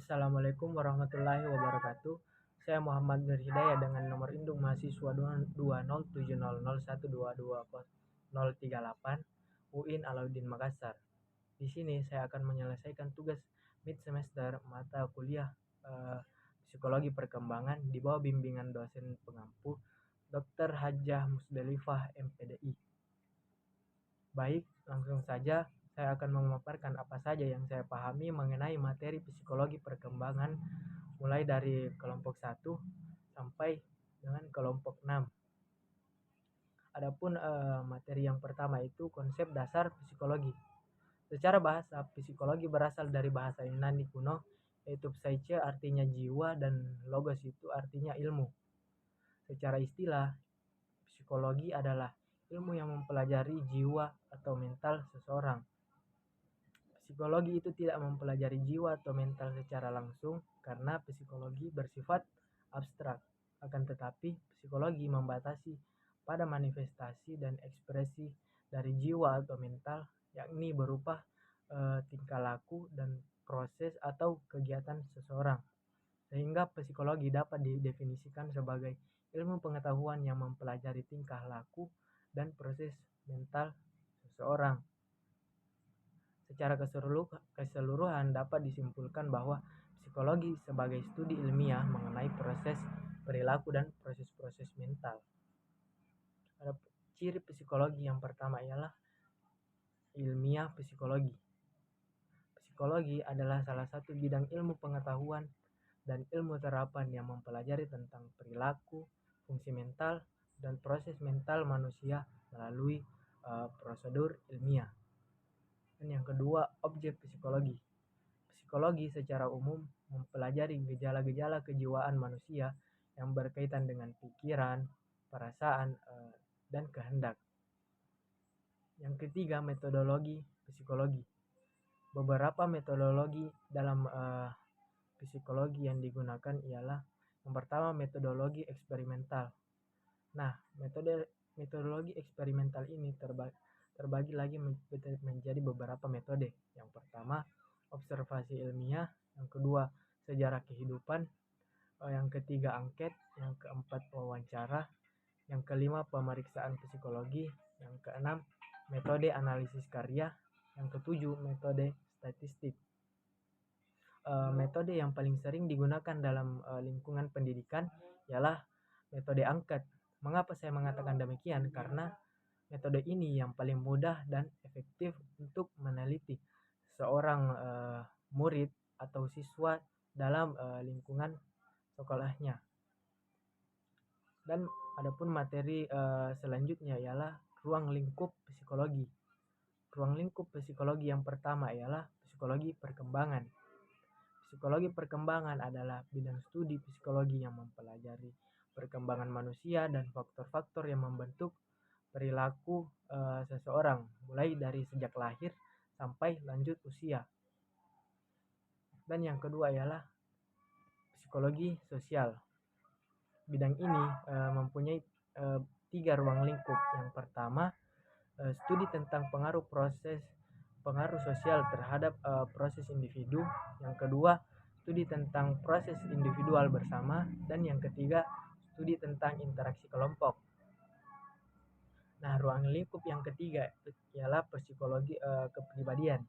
Assalamualaikum warahmatullahi wabarakatuh. Saya Muhammad Nur Hidayah dengan nomor induk mahasiswa 207001222038 UIN Alauddin Makassar. Di sini saya akan menyelesaikan tugas mid semester mata kuliah psikologi perkembangan di bawah bimbingan dosen pengampu Dr. Hajah Musdalifah MPDI. Baik, langsung saja saya akan memaparkan apa saja yang saya pahami mengenai materi psikologi perkembangan mulai dari kelompok 1 sampai dengan kelompok 6. Adapun materi yang pertama itu konsep dasar psikologi. Secara bahasa, psikologi berasal dari bahasa Yunani kuno, yaitu psyche artinya jiwa dan logos itu artinya ilmu. Secara istilah, psikologi adalah ilmu yang mempelajari jiwa atau mental seseorang. Psikologi itu tidak mempelajari jiwa atau mental secara langsung karena psikologi bersifat abstrak. Akan tetapi, psikologi membatasi pada manifestasi dan ekspresi dari jiwa atau mental, yakni berupa tingkah laku dan proses atau kegiatan seseorang. Sehingga psikologi dapat didefinisikan sebagai ilmu pengetahuan yang mempelajari tingkah laku dan proses mental seseorang. Secara keseluruhan dapat disimpulkan bahwa psikologi sebagai studi ilmiah mengenai proses perilaku dan proses-proses mental. Ada ciri psikologi yang pertama ialah ilmiah psikologi. Psikologi adalah salah satu bidang ilmu pengetahuan dan ilmu terapan yang mempelajari tentang perilaku, fungsi mental, dan proses mental manusia melalui prosedur ilmiah. Dan yang kedua, objek psikologi. Psikologi secara umum mempelajari gejala-gejala kejiwaan manusia yang berkaitan dengan pikiran, perasaan, dan kehendak. Yang ketiga, metodologi psikologi. Beberapa metodologi dalam psikologi yang digunakan ialah yang pertama metodologi eksperimental. Nah, metodologi eksperimental ini terbagi lagi menjadi beberapa metode. Yang pertama, observasi ilmiah, yang kedua, sejarah kehidupan, yang ketiga, angket, yang keempat, wawancara, yang kelima, pemeriksaan psikologi, yang keenam, metode analisis karya, yang ketujuh, metode statistik. Metode yang paling sering digunakan dalam lingkungan pendidikan ialah metode angket. Mengapa saya mengatakan demikian? Karena metode ini yang paling mudah dan efektif untuk meneliti seorang murid atau siswa dalam lingkungan sekolahnya. Dan adapun materi selanjutnya ialah ruang lingkup psikologi. Ruang lingkup psikologi yang pertama ialah psikologi perkembangan. Psikologi perkembangan adalah bidang studi psikologi yang mempelajari perkembangan manusia dan faktor-faktor yang membentuk perilaku seseorang mulai dari sejak lahir sampai lanjut usia. Dan yang kedua ialah psikologi sosial. Bidang ini mempunyai 3 ruang lingkup. Yang pertama, studi tentang pengaruh sosial terhadap proses individu. Yang kedua, studi tentang proses individual bersama. Dan yang ketiga, studi tentang interaksi kelompok. Nah, ruang lingkup yang ketiga ialah psikologi kepribadian.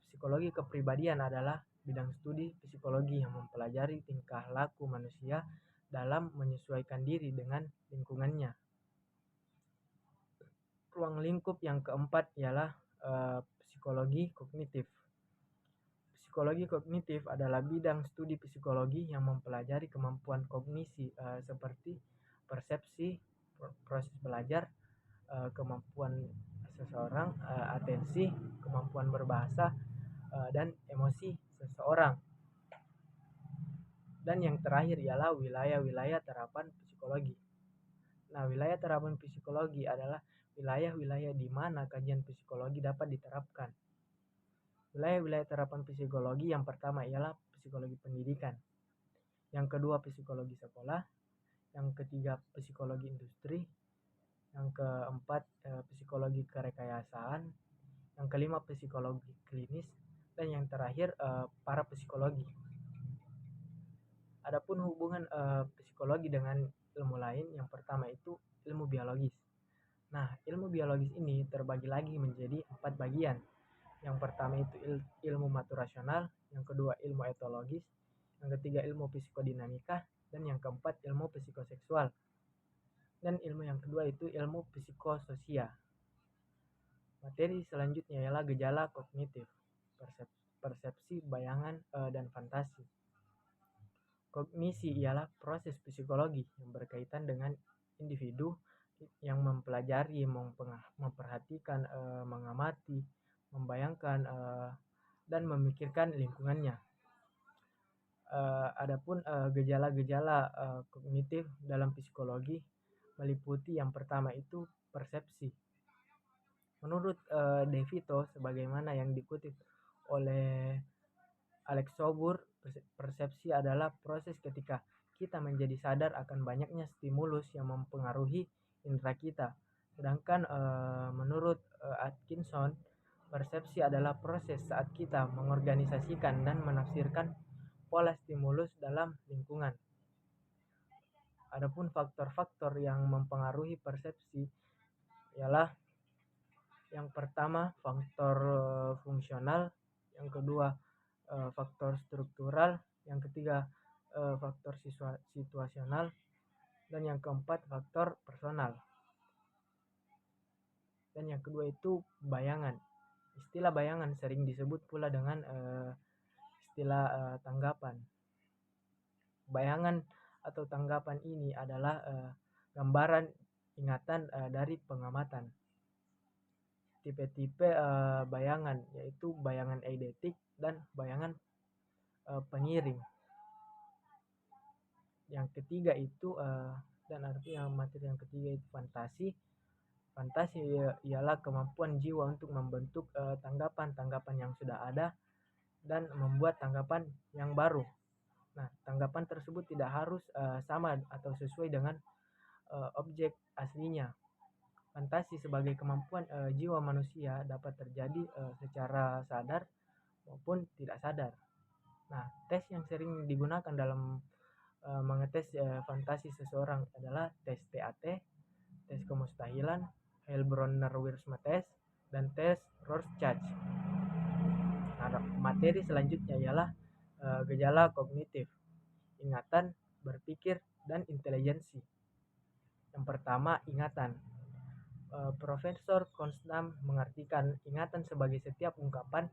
Psikologi kepribadian adalah bidang studi psikologi yang mempelajari tingkah laku manusia dalam menyesuaikan diri dengan lingkungannya. Ruang lingkup yang keempat ialah psikologi kognitif. Psikologi kognitif adalah bidang studi psikologi yang mempelajari kemampuan kognisi seperti persepsi, proses belajar, kemampuan seseorang, atensi, kemampuan berbahasa, dan emosi seseorang. Dan yang terakhir ialah wilayah-wilayah terapan psikologi. Nah, wilayah terapan psikologi adalah wilayah-wilayah di mana kajian psikologi dapat diterapkan. Wilayah-wilayah terapan psikologi yang pertama ialah psikologi pendidikan. Yang kedua, psikologi sekolah. Yang ketiga, psikologi industri. Yang keempat, psikologi kerekayasaan. Yang kelima, psikologi klinis. dan yang terakhir parapsikologi. Adapun hubungan psikologi dengan ilmu lain, yang pertama itu ilmu biologis. Nah, ilmu biologis ini terbagi lagi menjadi 4 bagian. Yang pertama itu ilmu maturasional, yang kedua ilmu etologis, yang ketiga ilmu psikodinamika, dan yang keempat ilmu psikoseksual. Dan ilmu yang kedua itu ilmu psikososial. Materi selanjutnya ialah gejala kognitif, persepsi, bayangan, dan fantasi. Kognisi ialah proses psikologi yang berkaitan dengan individu yang mempelajari, memperhatikan, mengamati, membayangkan, dan memikirkan lingkungannya. Adapun gejala-gejala kognitif dalam psikologi meliputi yang pertama itu persepsi. Menurut De Vito, sebagaimana yang dikutip oleh Alex Sobur, persepsi adalah proses ketika kita menjadi sadar akan banyaknya stimulus yang mempengaruhi indera kita. Sedangkan menurut Atkinson, persepsi adalah proses saat kita mengorganisasikan dan menafsirkan pola stimulus dalam lingkungan. Adapun faktor-faktor yang mempengaruhi persepsi ialah yang pertama faktor fungsional, yang kedua faktor struktural, yang ketiga faktor situasional, dan yang keempat faktor personal. Dan yang kedua itu bayangan. Istilah bayangan sering disebut pula dengan istilah tanggapan. Bayangan atau tanggapan ini adalah gambaran ingatan dari pengamatan. Tipe-tipe bayangan yaitu bayangan eidetik dan bayangan pengiring. Yang ketiga itu dan artinya materi yang ketiga itu fantasi. Fantasi ialah kemampuan jiwa untuk membentuk tanggapan-tanggapan yang sudah ada dan membuat tanggapan yang baru. Nah, tanggapan tersebut tidak harus sama atau sesuai dengan objek aslinya. Fantasi sebagai kemampuan jiwa manusia dapat terjadi secara sadar maupun tidak sadar. Nah, tes yang sering digunakan dalam mengetes fantasi seseorang adalah tes TAT, tes kemustahilan, Heilbronner-Wiersma test, dan tes Rorschach. Nah, materi selanjutnya ialah gejala kognitif, ingatan, berpikir, dan intelijensi. Yang pertama, ingatan. Profesor Konstam mengartikan ingatan sebagai setiap ungkapan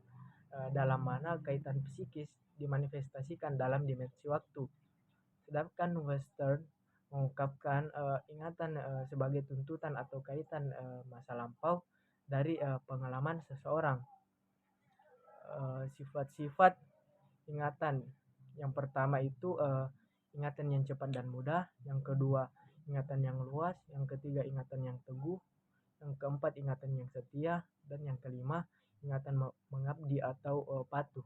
dalam mana kaitan psikis dimanifestasikan dalam dimensi waktu. Sedangkan Western mengungkapkan ingatan sebagai tuntutan atau kaitan masa lampau dari pengalaman seseorang. Sifat-sifat ingatan. Yang pertama itu ingatan yang cepat dan mudah, yang kedua ingatan yang luas, yang ketiga ingatan yang teguh, yang keempat ingatan yang setia, dan yang kelima ingatan mengabdi atau patuh.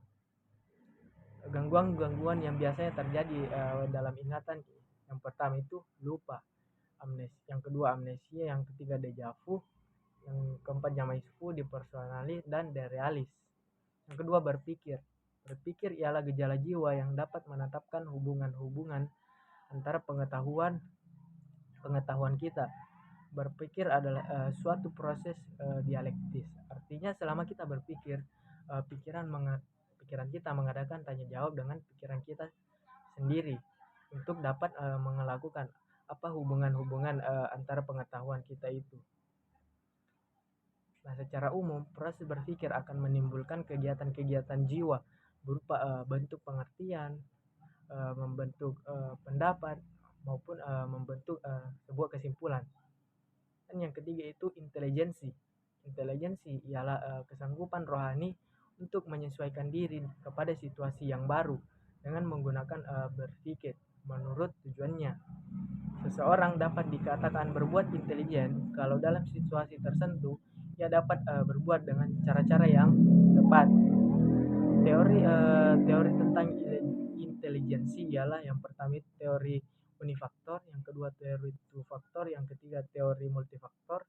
Gangguan-gangguan yang biasanya terjadi dalam ingatan, yang pertama itu lupa, yang kedua amnesia, yang ketiga deja vu, yang keempat jamais vu, depersonali, dan derealis. Yang kedua berpikir. Berpikir ialah gejala jiwa yang dapat menetapkan hubungan-hubungan antara pengetahuan kita. Berpikir adalah suatu proses dialektis. Artinya selama kita berpikir, pikiran kita mengadakan tanya jawab dengan pikiran kita sendiri untuk dapat melakukan apa hubungan-hubungan antara pengetahuan kita itu. Nah, secara umum proses berpikir akan menimbulkan kegiatan-kegiatan jiwa berupa bentuk pengertian, membentuk pendapat, maupun membentuk sebuah kesimpulan. Dan yang ketiga itu intelijensi. Intelijensi ialah kesanggupan rohani untuk menyesuaikan diri kepada situasi yang baru dengan menggunakan berpikir menurut tujuannya. Seseorang dapat dikatakan berbuat intelijen kalau dalam situasi tertentu ia dapat berbuat dengan cara-cara yang tepat. Teori tentang intelijensi ialah yang pertama teori unifaktor, yang kedua teori two faktor, yang ketiga teori multifaktor,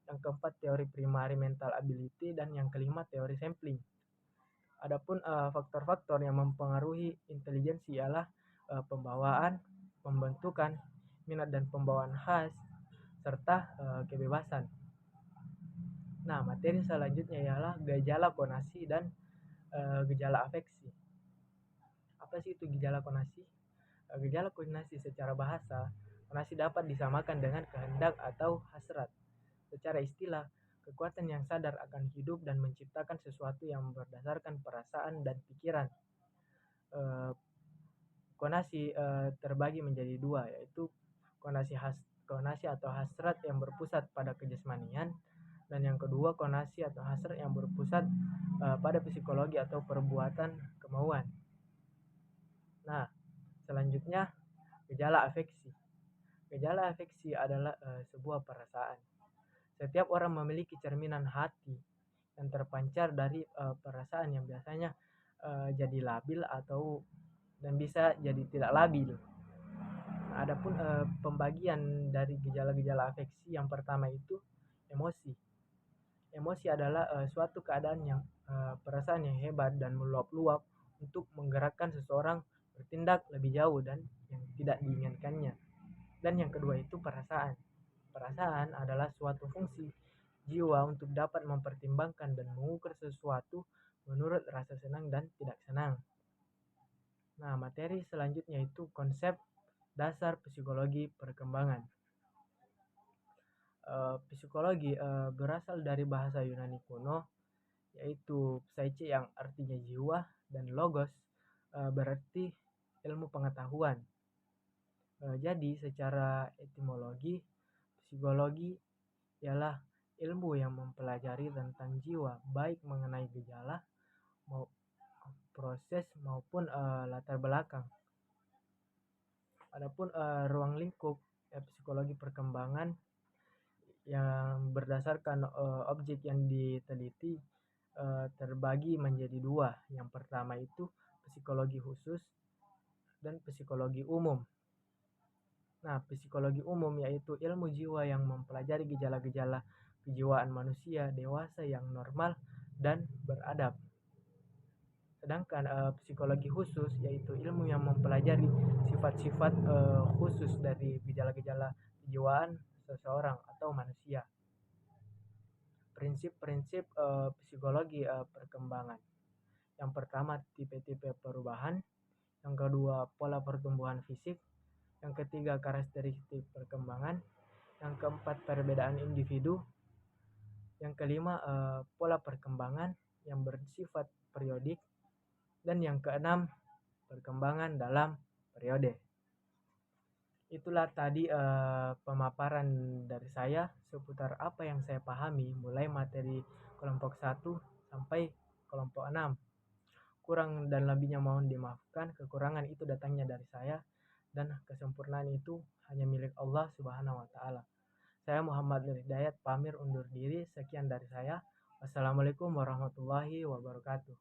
yang keempat teori primary mental ability, dan yang kelima teori sampling. Adapun faktor-faktor yang mempengaruhi intelijensi ialah pembawaan, pembentukan, minat dan pembawaan khas, serta kebebasan. Nah, materi selanjutnya ialah gejala konasi dan gejala afeksi. Apa sih itu gejala konasi? Gejala konasi secara bahasa, konasi dapat disamakan dengan kehendak atau hasrat. Secara istilah, kekuatan yang sadar akan hidup dan menciptakan sesuatu yang berdasarkan perasaan dan pikiran. Eh, Konasi terbagi menjadi dua, yaitu konasi atau hasrat yang berpusat pada kejasmanian, dan yang kedua konasi atau hasrat yang berpusat pada psikologi atau perbuatan kemauan. Nah, selanjutnya gejala afeksi. Gejala afeksi adalah sebuah perasaan. Setiap orang memiliki cerminan hati yang terpancar dari perasaan yang biasanya jadi labil atau dan bisa jadi tidak labil. Nah, adapun pembagian dari gejala-gejala afeksi yang pertama itu emosi. Emosi adalah suatu keadaan yang perasaan yang hebat dan meluap-luap untuk menggerakkan seseorang bertindak lebih jauh dan yang tidak diinginkannya. Dan yang kedua itu perasaan. Perasaan adalah suatu fungsi jiwa untuk dapat mempertimbangkan dan mengukur sesuatu menurut rasa senang dan tidak senang. Nah, materi selanjutnya itu konsep dasar psikologi perkembangan. Psikologi berasal dari bahasa Yunani kuno, yaitu psyche yang artinya jiwa, dan logos berarti ilmu pengetahuan. Jadi secara etimologi, psikologi ialah ilmu yang mempelajari tentang jiwa, baik mengenai gejala, proses maupun latar belakang. Adapun ruang lingkup psikologi perkembangan yang berdasarkan objek yang diteliti terbagi menjadi dua. Yang pertama itu psikologi khusus dan psikologi umum. Nah, psikologi umum yaitu ilmu jiwa yang mempelajari gejala-gejala kejiwaan manusia dewasa yang normal dan beradab. Sedangkan psikologi khusus yaitu ilmu yang mempelajari sifat-sifat khusus dari gejala-gejala kejiwaan seseorang atau manusia. Prinsip-prinsip psikologi perkembangan. Yang pertama, tipe-tipe perubahan. Yang kedua, pola pertumbuhan fisik. Yang ketiga, karakteristik perkembangan. Yang keempat, perbedaan individu. Yang kelima, pola perkembangan yang bersifat periodik. Dan yang keenam, perkembangan dalam periode. Itulah tadi pemaparan dari saya seputar apa yang saya pahami mulai materi kelompok 1 sampai kelompok 6. Kurang dan lebihnya mohon dimaafkan, kekurangan itu datangnya dari saya dan kesempurnaan itu hanya milik Allah Subhanahu wa taala. Saya Muhammad Nur Hidayat pamir undur diri, sekian dari saya. Wassalamualaikum warahmatullahi wabarakatuh.